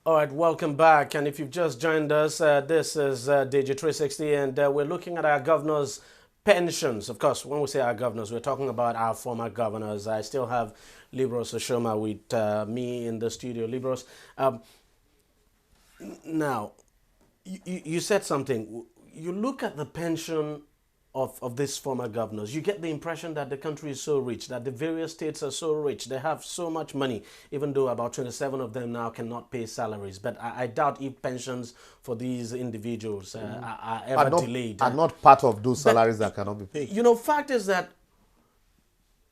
All right, welcome back. And if you've just joined us, this is DEJI360, and we're looking at our governors' pensions. Of course, when we say our governors, we're talking about our former governors. I still have Libros Oshoma with me in the studio. Libros, now, you said something. You look at the pension of these former governors, you get the impression that the country is so rich, that the various states are so rich, they have so much money, even though about 27 of them now cannot pay salaries. But I doubt if pensions for these individuals are ever delayed. Are not part of those salaries that cannot be paid. You know, fact is that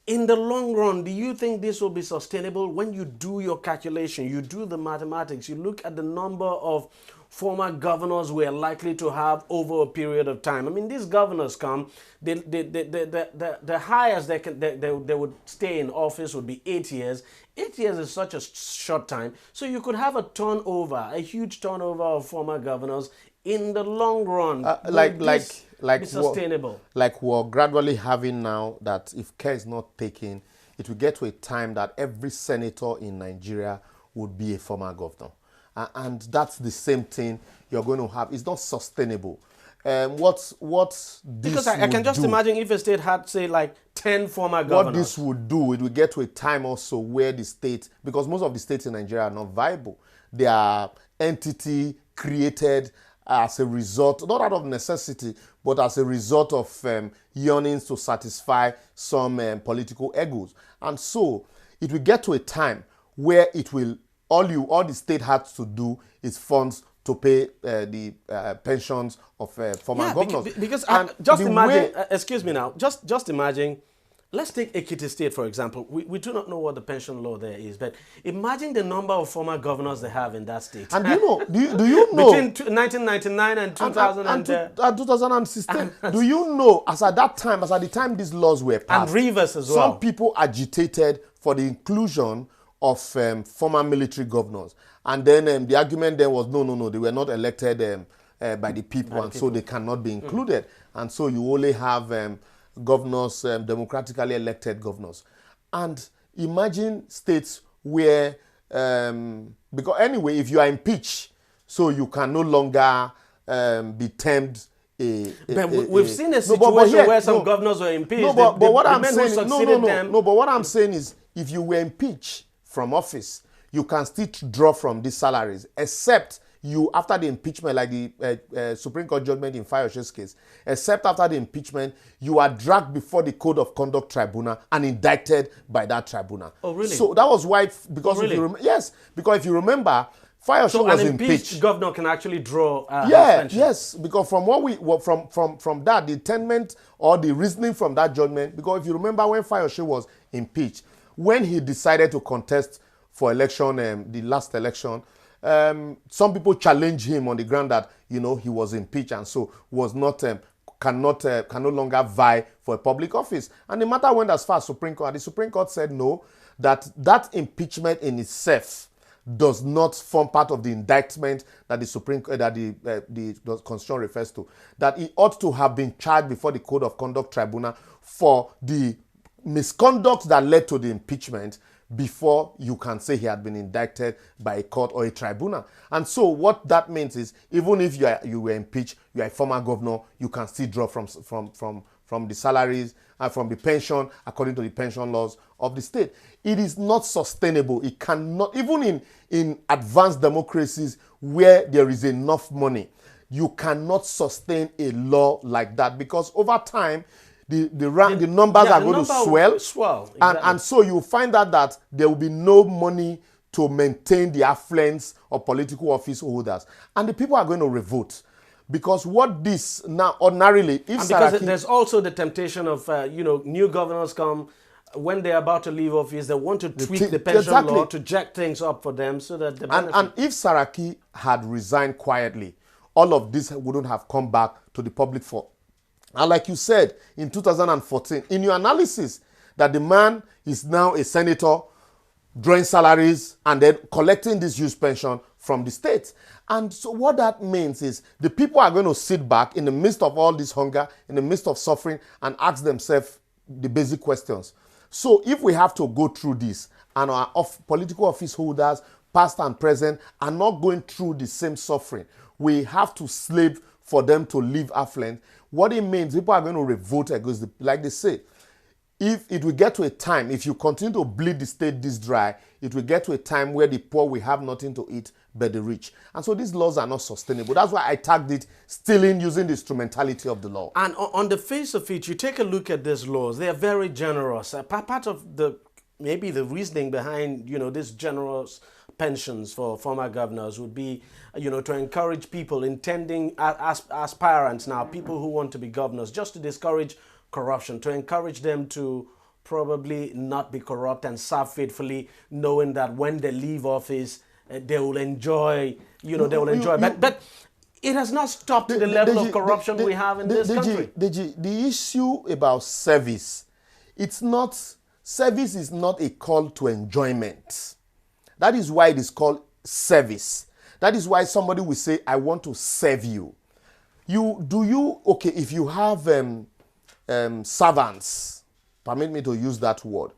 in the long run, do you think this will be sustainable? When you do your calculation, you do the mathematics, you look at the number of former governors we are likely to have over a period of time. I mean, these governors come, the highest they would stay in office would be 8 years. 8 years is such a short time. So you could have a turnover, a huge turnover of former governors in the long run. Like be sustainable. Like we're gradually having now, that if care is not taken, it will get to a time that every senator in Nigeria would be a former governor. And that's the same thing you're going to have. It's not sustainable. What this Because I can just imagine if a state had, say, like 10 former governors. What this would do, it will get to a time also where the state, because most of the states in Nigeria are not viable. They are entity created as a result, not out of necessity, but as a result of yearnings to satisfy some political egos. And so it will get to a time where it will, all the state has to do is funds to pay the pensions of former governors. Because just imagine, excuse me now, just imagine, let's take Ekiti State, for example. We do not know what the pension law there is, but imagine the number of former governors they have in that state. And do you know between 1999 and 2016, do you know, as at the time these laws were passed, and Rivers as well, some people agitated for the inclusion of former military governors. And then the argument then was, no, they were not elected by the people, and so they cannot be included. And so you only have governors, democratically elected governors. And imagine states where, because anyway, if you are impeached, so you can no longer be termed we've seen a situation where some governors were impeached. But what I'm saying is, if you were impeached from office, you can still draw from these salaries, except you, after the impeachment, like the Supreme Court judgment in Fayoshe's case, except after the impeachment, you are dragged before the Code of Conduct Tribunal and indicted by that tribunal. Oh, really? So that was why, because if you remember, Fayoshe was an impeached. Governor can actually draw. Yes, because from that, the intent or the reasoning from that judgment, because if you remember when Fayoshe was impeached, when he decided to contest for election, the last election, some people challenged him on the ground that, he was impeached and so was not, can no longer vie for a public office. And the matter went as far as Supreme Court. The Supreme Court said no, that impeachment in itself does not form part of the indictment that the Constitution refers to. That he ought to have been charged before the Code of Conduct Tribunal for the misconduct that led to the impeachment before you can say he had been indicted by a court or a tribunal. And so what that means is, even if you were impeached, you are a former governor, you can still draw from the salaries and from the pension according to the pension laws of the state. It is not sustainable. It cannot, even in advanced democracies where there is enough money, you cannot sustain a law like that, because over time, the numbers are going to swell. Exactly. And so you find out that there will be no money to maintain the affluence of political office holders. And the people are going to revolt. Because what this now, ordinarily, because there's also the temptation of, new governors come, when they're about to leave office, they want to tweak the pension law to jack things up for them so that the benefit. And if Saraki had resigned quietly, all of this wouldn't have come back to the public for. And like you said, in 2014, in your analysis, that the man is now a senator, drawing salaries, and then collecting this youth pension from the state. And so what that means is the people are going to sit back in the midst of all this hunger, in the midst of suffering, and ask themselves the basic questions. So if we have to go through this, and our political office holders, past and present, are not going through the same suffering. We have to slave for them to live affluent. What it means, people are going to revolt against, like they say, if it will get to a time, if you continue to bleed the state this dry, it will get to a time where the poor will have nothing to eat but the rich. And so these laws are not sustainable. That's why I tagged it stealing using the instrumentality of the law. And on the face of it, you take a look at these laws, they are very generous. Part of maybe the reasoning behind, these generous pensions for former governors would be, to encourage people intending aspirants now, people who want to be governors, just to discourage corruption, to encourage them to probably not be corrupt and serve faithfully, knowing that when they leave office, they will enjoy, but it has not stopped the level of corruption we have in this country. The issue about service is not a call to enjoyment. That is why it is called service. That is why somebody will say, I want to serve you. If you have servants, permit me to use that word,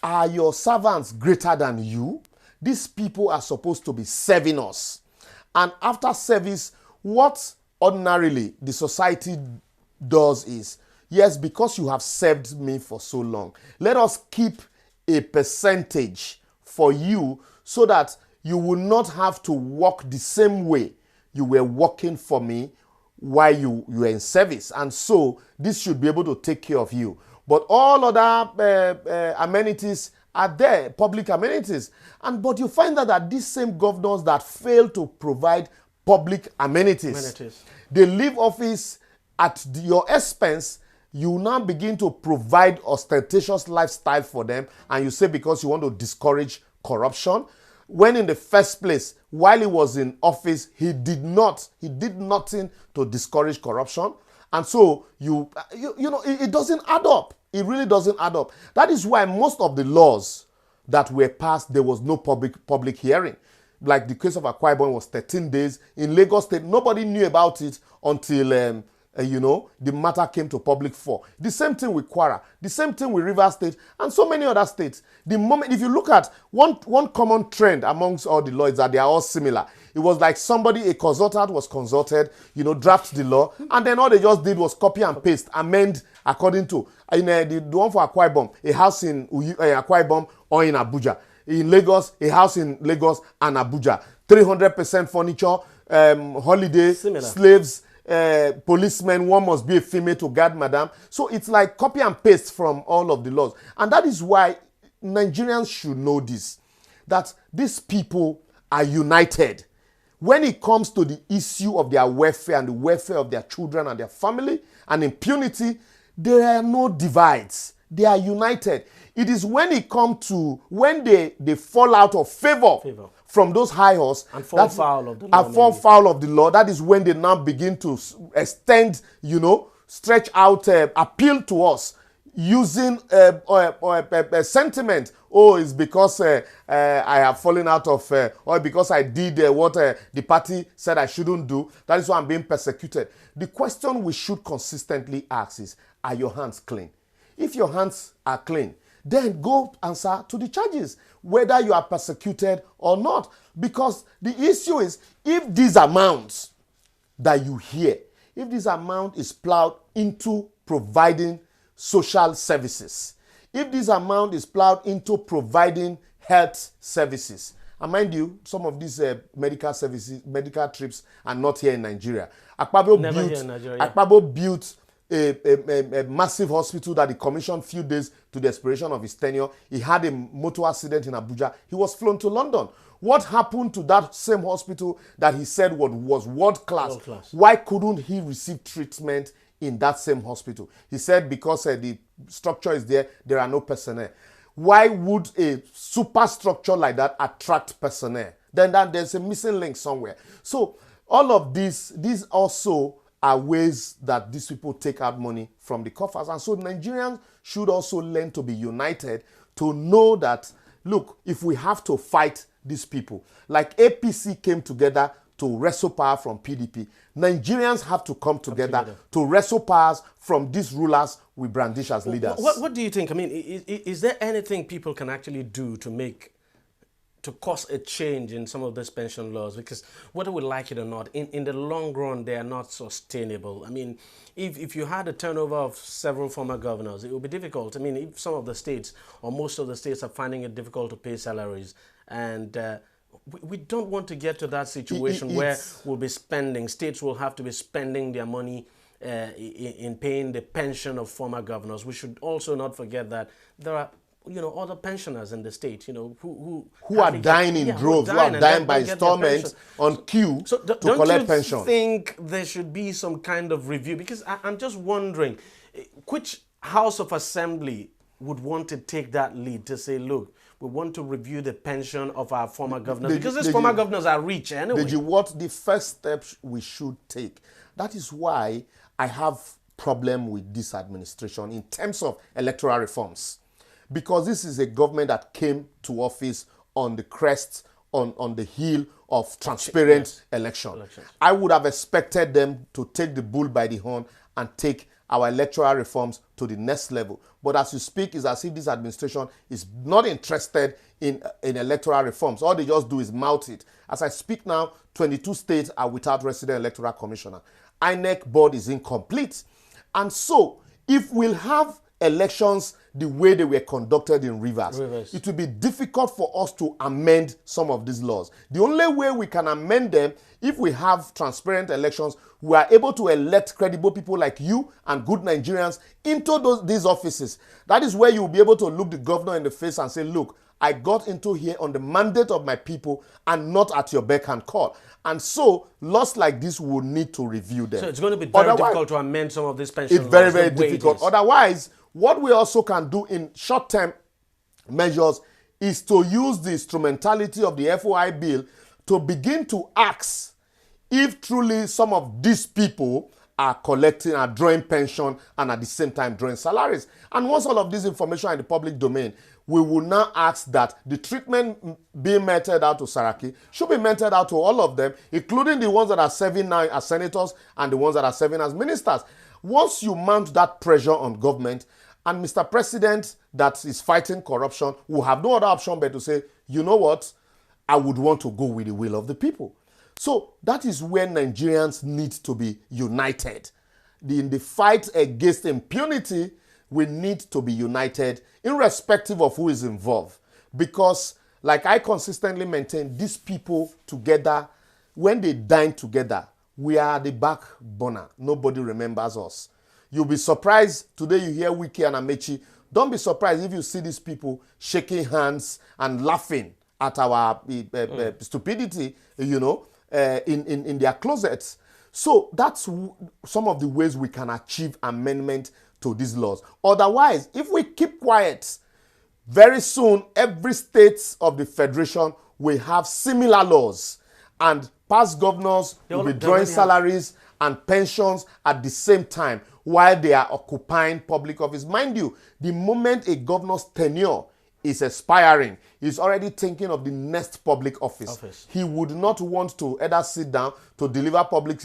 are your servants greater than you? These people are supposed to be serving us. And after service, what ordinarily the society does is, yes, because you have served me for so long, let us keep a percentage for you so that you will not have to work the same way you were working for me while you were in service. And so this should be able to take care of you. But all other amenities are there, public amenities. But you find that these same governors that fail to provide public amenities. They leave office at your expense. You now begin to provide ostentatious lifestyle for them, and you say because you want to discourage corruption, when in the first place, while he was in office, he did nothing to discourage corruption. And so it doesn't add up. It really doesn't add up. That is why most of the laws that were passed, there was no public hearing. Like the case of Akwa Ibom was 13 days. In Lagos State, nobody knew about it until the matter came to public fore. The same thing with Kwara, the same thing with Rivers State, and so many other states. The moment, if you look at one common trend amongst all the laws, that they are all similar. It was like a consultant was consulted, draft the law, and then all they just did was copy and paste, amend according to the one for Akwa Ibom, a house in Akwa Ibom or in Abuja. In Lagos, a house in Lagos and Abuja. 300% furniture, holiday, similar. Slaves, policemen, one must be a female to guard madam. So it's like copy and paste from all of the laws. And that is why Nigerians should know this, that these people are united. When it comes to the issue of their welfare and the welfare of their children and their family and impunity, there are no divides. They are united. It is when it comes to, when they fall out of favor from those high horse and fall foul of the law. And fall foul of the law. That is when they now begin to extend, stretch out, appeal to us using a sentiment. Oh, it's because I have fallen out of, or because I did what the party said I shouldn't do. That is why I'm being persecuted. The question we should consistently ask is, are your hands clean? If your hands are clean, then go answer to the charges, whether you are persecuted or not. Because the issue is, if these amounts that you hear, if this amount is plowed into providing social services, if this amount is plowed into providing health services, and mind you, some of these medical trips are not here in Nigeria. Akpabio built a massive hospital that he commissioned few days to the expiration of his tenure. He had a motor accident in Abuja. He was flown to London. What happened to that same hospital that he said was world class? Why couldn't he receive treatment in that same hospital? He said because the structure is there are no personnel. Why would a superstructure like that attract personnel? Then there's a missing link somewhere. So all of these also are ways that these people take out money from the coffers. And so Nigerians should also learn to be united, to know that, look, if we have to fight these people, like APC came together to wrestle power from PDP, Nigerians have to come together to wrestle powers from these rulers we brandish as leaders. What do you think? I mean, is there anything people can actually do to make to cause a change in some of these pension laws, because whether we like it or not, in the long run, they are not sustainable. I mean, if you had a turnover of several former governors, it would be difficult. I mean, if some of the states or most of the states are finding it difficult to pay salaries, and we don't want to get to that situation where we'll be spending, states will have to be spending their money in paying the pension of former governors. We should also not forget that there are, other pensioners in the state, who are dying in droves, who are dying by installments on queue to collect pension. Don't you think there should be some kind of review? Because I'm just wondering, which House of Assembly would want to take that lead to say, look, we want to review the pension of our former governors, because these former governors are rich anyway. What the first step we should take? That is why I have problem with this administration in terms of electoral reforms. Because this is a government that came to office on the crest, on the heel of transparent elections. I would have expected them to take the bull by the horn and take our electoral reforms to the next level. But as you speak, it's as if this administration is not interested in electoral reforms. All they just do is mouth it. As I speak now, 22 states are without resident electoral commissioner. INEC board is incomplete. And so, if we'll have elections the way they were conducted in Rivers, it will be difficult for us to amend some of these laws. The only way we can amend them, if we have transparent elections, we are able to elect credible people like you and good Nigerians into these offices. That is where you'll be able to look the governor in the face and say, look, I got into here on the mandate of my people and not at your beck and call. And so, laws like this will need to review them. So it's going to be very difficult to amend some of these pension laws. It's very, very difficult. Otherwise, what we also can do in short-term measures is to use the instrumentality of the FOI bill to begin to ask if truly some of these people are collecting, are drawing pension, and at the same time drawing salaries. And once all of this information are in the public domain, we will now ask that the treatment being meted out to Saraki should be meted out to all of them, including the ones that are serving now as senators and the ones that are serving as ministers. Once you mount that pressure on government, and Mr. President that is fighting corruption will have no other option but to say, you know what, I would want to go with the will of the people. So that is where Nigerians need to be united. In the fight against impunity, we need to be united irrespective of who is involved. Because, like I consistently maintain, these people together, when they dine together, we are the backburner. Nobody remembers us. You'll be surprised today you hear Wiki and Amechi. Don't be surprised if you see these people shaking hands and laughing at our stupidity, in their closets. So that's some of the ways we can achieve amendment to these laws. Otherwise, if we keep quiet, very soon every state of the federation will have similar laws, and past governors will be drawing salaries and pensions at the same time while they are occupying public office. Mind you, the moment a governor's tenure is expiring, he's already thinking of the next public office. He would not want to either sit down to deliver public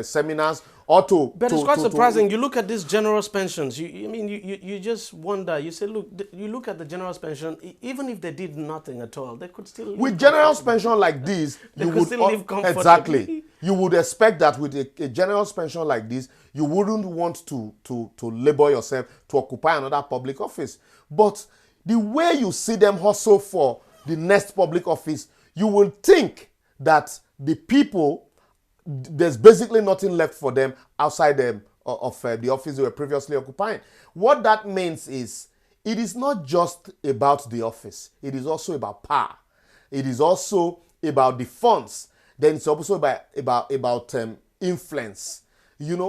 seminars or to... But it's quite surprising. You look at these generous pensions. You just wonder. You say, look, you look at the generous pension, even if they did nothing at all, they could still live. With generous pension like this, you would still live comfortably. Exactly. You would expect that with a generous pension like this, you wouldn't want to labor yourself to occupy another public office. But the way you see them hustle for the next public office, you will think that the people, there's basically nothing left for them outside them of the office they were previously occupying. What that means is, it is not just about the office. It is also about power. It is also about the funds. Then it's also about influence.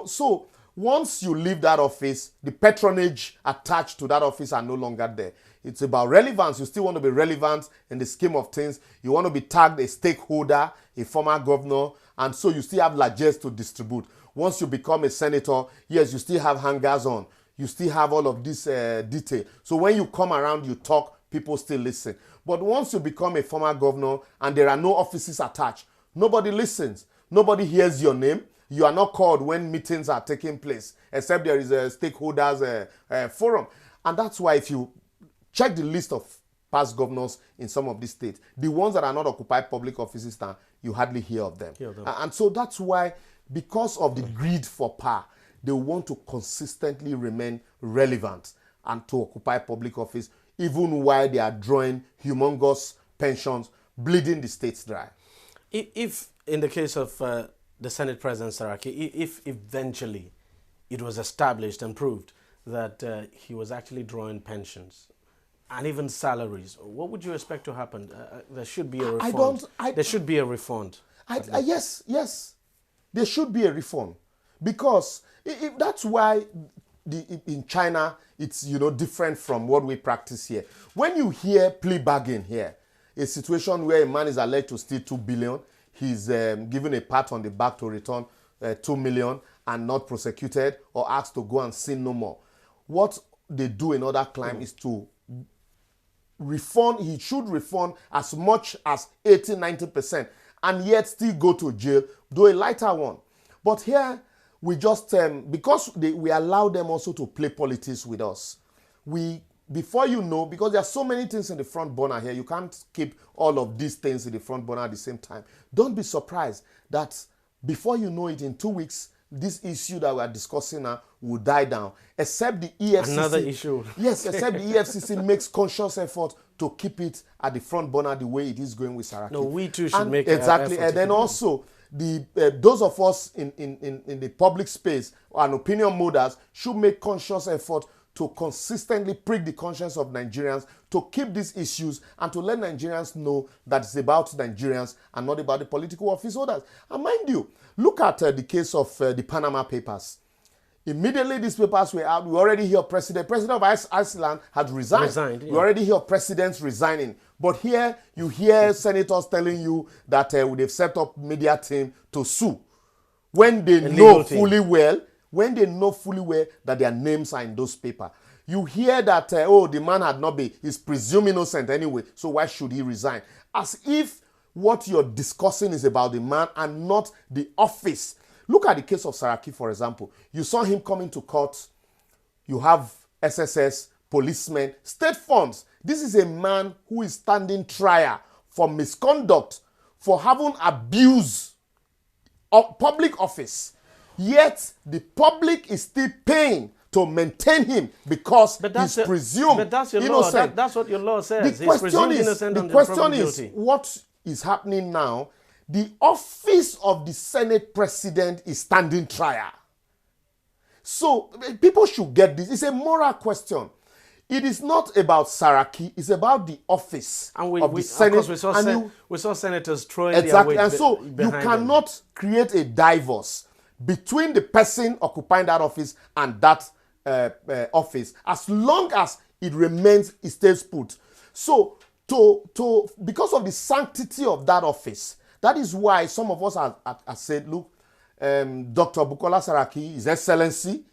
So once you leave that office, the patronage attached to that office are no longer there. It's about relevance. You still want to be relevant in the scheme of things. You want to be tagged a stakeholder, a former governor, and so you still have largesse to distribute. Once you become a senator, yes, you still have hangers on. You still have all of this detail. So when you come around, you talk, people still listen. But once you become a former governor and there are no offices attached, nobody listens. Nobody hears your name. You are not called when meetings are taking place, except there is a stakeholders forum. And that's why if you check the list of past governors in some of these states. The ones that are not occupied public offices now, you hardly hear of them. And so that's why, because of the greed for power, they want to consistently remain relevant and to occupy public office, even while they are drawing humongous pensions, bleeding the states dry. If in the case of the Senate President Saraki, if eventually it was established and proved that he was actually drawing pensions and even salaries, what would you expect to happen? There should be a refund. There should be a refund. Yes, there should be a refund, because that's why in China it's different from what we practice here. When you hear plea bargain here, a situation where a man is alleged to steal 2 billion, he's given a pat on the back to return 2 million and not prosecuted or asked to go and sin no more. What they do in other crimes is to refund. He should refund as much as 80-90% and yet still go to jail, do a lighter one. But here we just because we allow them also to play politics with us. Before you know, because there are so many things in the front burner here, you can't keep all of these things in the front burner at the same time. Don't be surprised that before you know it, in 2 weeks, this issue that we are discussing now will die down, except the EFCC. Another issue. Yes, except the EFCC makes conscious effort to keep it at the front burner the way it is going with Saraki. No, we too should make exactly. Effort. And then also, those of us in the public space and opinion molders should make conscious effort to consistently prick the conscience of Nigerians, to keep these issues and to let Nigerians know that it's about Nigerians and not about the political office holders. And mind you, look at the case of the Panama Papers. Immediately these papers were out, we already hear President of Iceland had resigned. We already hear presidents resigning. But here you hear senators telling you that they've set up media team to sue when they know fully well that their names are in those papers. You hear that, the man had not been, he's presumed innocent anyway, so why should he resign? As if what you're discussing is about the man and not the office. Look at the case of Saraki, for example. You saw him coming to court. You have SSS, policemen, state funds. This is a man who is standing trial for misconduct, for having abused of public office. Yet the public is still paying to maintain him because he's presumed but that's your innocent. Law. That's what your law says. The question is, what is happening now? The office of the Senate President is standing trial. So people should get this. It's a moral question. It is not about Saraki. It's about the office of the Senate. Of course, we saw senators throwing exactly. their weight and so you cannot create a divorce between the person occupying that office and that office, as long as it remains, it stays put. So because of the sanctity of that office, that is why some of us have said, look, Dr. Bukola Saraki, His Excellency,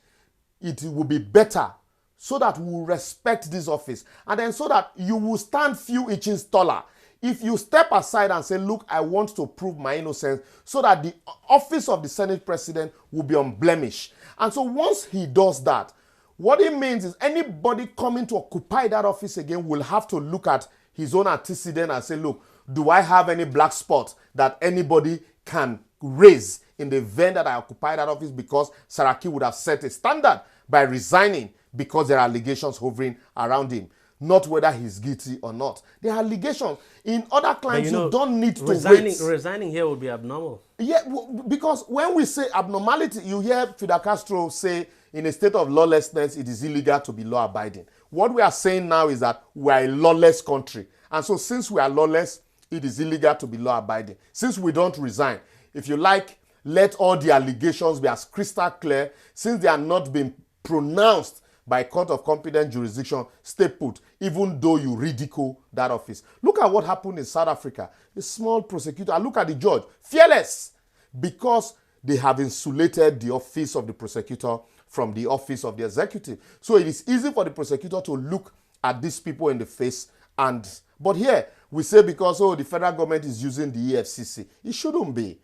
it will be better so that we will respect this office, and then so that you will stand few inches taller. If you step aside and say, look, I want to prove my innocence, so that the office of the Senate President will be unblemished. And so once he does that, what it means is anybody coming to occupy that office again will have to look at his own antecedent and say, look, do I have any black spot that anybody can raise in the event that I occupy that office? Because Saraki would have set a standard by resigning because there are allegations hovering around him. Not whether he's guilty or not. There are allegations. In other crimes, you don't need to wait. Resigning here would be abnormal. Yeah, because when we say abnormality, you hear Fidel Castro say, in a state of lawlessness, it is illegal to be law-abiding. What we are saying now is that we are a lawless country. And so since we are lawless, it is illegal to be law-abiding. Since we don't resign, if you like, let all the allegations be as crystal clear. Since they are not being pronounced by court of competent jurisdiction, stay put, even though you ridicule that office. Look at what happened in South Africa. A small prosecutor, look at the judge, fearless, because they have insulated the office of the prosecutor from the office of the executive. So it is easy for the prosecutor to look at these people in the face. But here, we say because, the federal government is using the EFCC. It shouldn't be,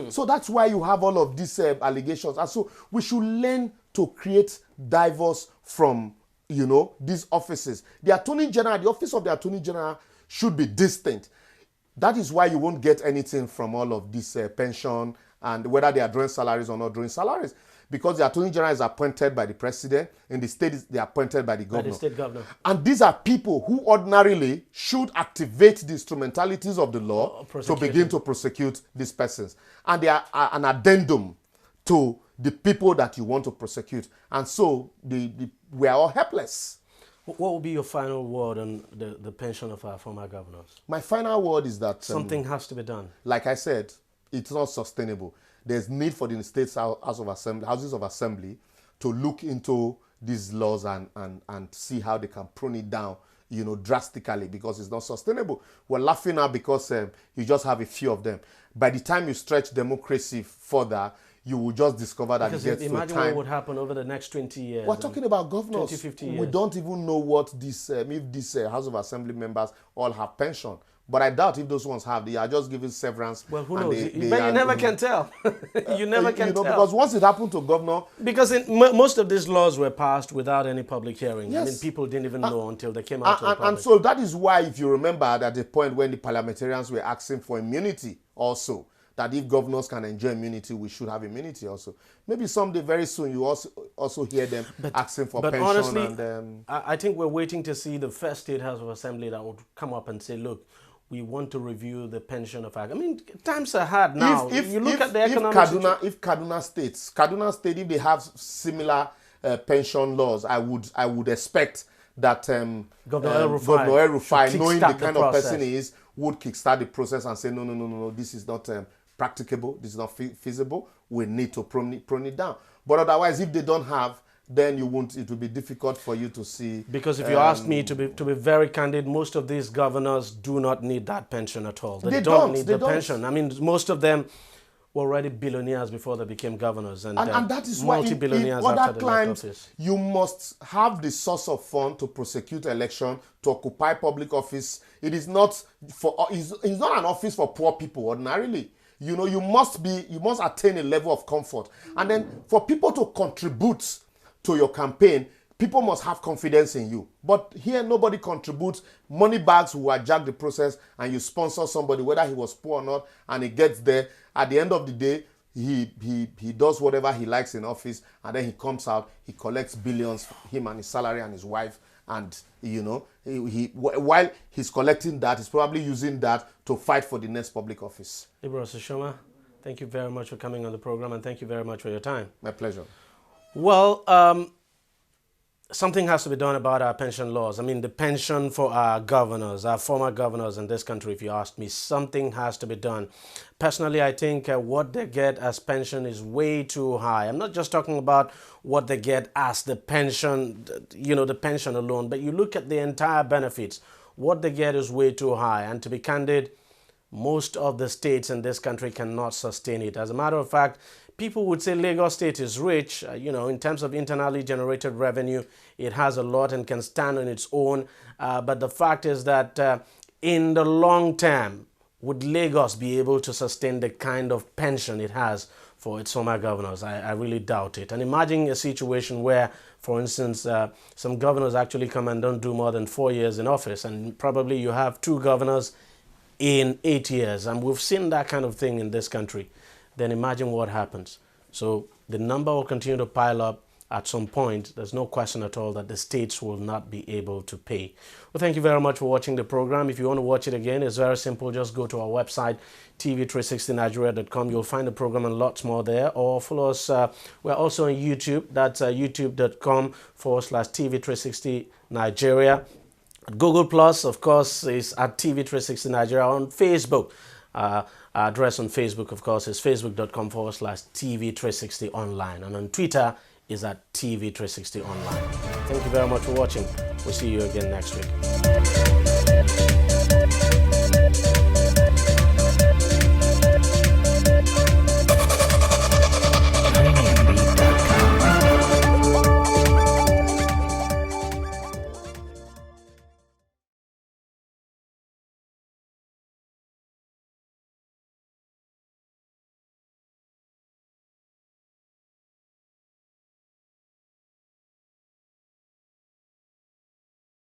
So that's why you have all of these allegations. And so we should learn to create divorce from these offices. The Attorney General, the office of the Attorney General should be distinct. That is why you won't get anything from all of this pension and whether they are drawing salaries or not drawing salaries. Because the Attorney General is appointed by the President. In the state, they are appointed by the governor. By the state governor. And these are people who ordinarily should activate the instrumentalities of the law to begin to prosecute these persons. And they are an addendum to the people that you want to prosecute. And so we are all helpless. What will be your final word on the pension of our former governors? My final word is that something has to be done. Like I said, it's not sustainable. There's need for the states houses of assembly to look into these laws and see how they can prune it down, drastically, because it's not sustainable. We're laughing now because you just have a few of them. By the time you stretch democracy further, you will just discover that because it gets to a time. Imagine what would happen over the next 20 years. We're talking about governors. 20, 50 years. We don't even know what if these House of Assembly members all have pension. But I doubt if those ones have. They are just giving severance. Well, who knows? But you never can tell. You never can tell. Because once it happened to governor... Because most of these laws were passed without any public hearing. Yes. I mean, people didn't even know until they came out to the public. And so that is why, if you remember, at the point when the parliamentarians were asking for immunity also, that if governors can enjoy immunity, we should have immunity also. Maybe someday, very soon, you also hear them asking for pension. But honestly, I think we're waiting to see the first State House of Assembly that would come up and say, look, we want to review the pension of our... I mean, times are hard now. If you look at the economic situation. If Kaduna State, if they have similar pension laws, I would expect that Governor El-Rufai, knowing the kind of person he is, would kickstart the process and say, no, this is not practicable, this is not feasible, we need to prune it down. But otherwise, if they don't have, then it will be difficult for you to see. Because if you ask me, to be very candid, most of these governors do not need that pension at all. They don't need the pension. I mean, most of them were already billionaires before they became governors, and that is why in other climes you must have the source of fund to prosecute election, to occupy public office. It is not it's not an office for poor people ordinarily. You must attain a level of comfort, and then for people to contribute to your campaign, people must have confidence in you. But here, nobody contributes. Money bags will hijack the process, and you sponsor somebody, whether he was poor or not, and he gets there. At the end of the day, he does whatever he likes in office, and then he comes out, he collects billions, him and his salary and his wife, and while he's collecting that, he's probably using that to fight for the next public office. Ibro Osishoma, thank you very much for coming on the program, and thank you very much for your time. My pleasure. Well, something has to be done about our pension laws. I mean, the pension for our governors, our former governors in this country, if you ask me, something has to be done. Personally, I think what they get as pension is way too high. I'm not just talking about what they get as the pension, the pension alone, but you look at the entire benefits. What they get is way too high. And to be candid, most of the states in this country cannot sustain it. As a matter of fact, people would say Lagos State is rich, in terms of internally generated revenue. It has a lot and can stand on its own. But the fact is that in the long term, would Lagos be able to sustain the kind of pension it has for its former governors? I really doubt it. And imagine a situation where, for instance, some governors actually come and don't do more than 4 years in office, and probably you have 2 governors in 8 years. And we've seen that kind of thing in this country. Then imagine what happens. So the number will continue to pile up. At some point, there's no question at all that the states will not be able to pay. Well, thank you very much for watching the program. If you want to watch it again, it's very simple. Just go to our website, TV360Nigeria.com. You'll find the program and lots more there. Or follow us. We're also on YouTube. That's youtube.com/TV360 Nigeria. Google Plus, of course, is at TV360 Nigeria. On Facebook, our address on Facebook, of course, is facebook.com/TV360 Online. And on Twitter is at TV360 Online. Thank you very much for watching. We'll see you again next week.